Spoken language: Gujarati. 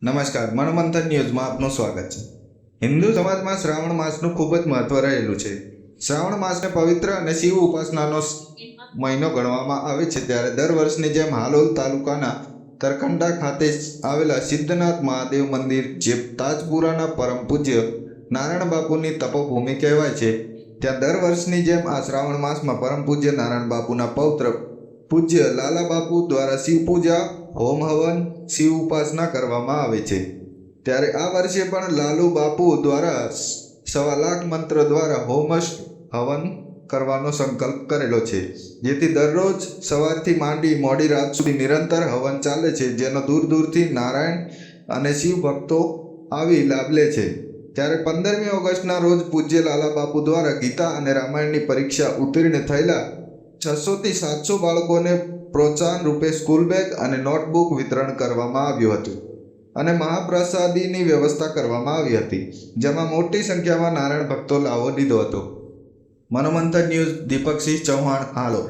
નમસ્કાર, મનોમંથન ન્યૂઝમાં આપનું સ્વાગત છે। હિન્દુ સમાજમાં શ્રાવણ માસનું ખૂબ જ મહત્વ રહેલું છે। શ્રાવણ માસને પવિત્ર અને શિવ ઉપાસનાનો મહિનો ગણવામાં આવે છે, ત્યારે દર વર્ષની જેમ હાલોલ તાલુકાના તરખંડા ખાતે આવેલા સિદ્ધનાથ મહાદેવ મંદિર, જે તાજપુરાના પરમ પૂજ્ય નારાયણ બાપુની તપોભૂમિ કહેવાય છે, ત્યાં દર વર્ષની જેમ આ શ્રાવણ માસમાં પરમ પૂજ્ય નારાયણ બાપુના પૌત્ર પૂજ્ય લાલા બાપુ દ્વારા શિવ પૂજા, હોમ હવન, શિવ ઉપાસના કરવામાં આવે છે। ત્યારે આ વર્ષે પણ લાલુ બાપુ દ્વારા 1.25 લાખ મંત્ર દ્વારા હોમશ હવન કરવાનો સંકલ્પ કરેલો છે, જેથી દરરોજ સવારથી માંડી મોડી રાત સુધી નિરંતર હવન ચાલે છે, જેનો દૂર દૂરથી નારાયણ અને શિવ ભક્તો આવી લાભ લે છે। ત્યારે 15મી ઓગસ્ટના રોજ પૂજ્ય લાલા બાપુ દ્વારા ગીતા અને રામાયણની પરીક્ષા ઉત્તીર્ણ થયેલા 600 થી 700 બાળકોને પ્રોત્સાહન રૂપે સ્કૂલ બેગ અને નોટબુક વિતરણ કરવામાં આવ્યું હતું અને મહાપ્રસાદીની વ્યવસ્થા કરવામાં આવી હતી, જેમાં મોટી સંખ્યામાં નારાયણ ભક્તો લાવો લીધો હતો। મનોમંથન ન્યૂઝ, દીપકસિંહ ચૌહાણ, હાલોલ।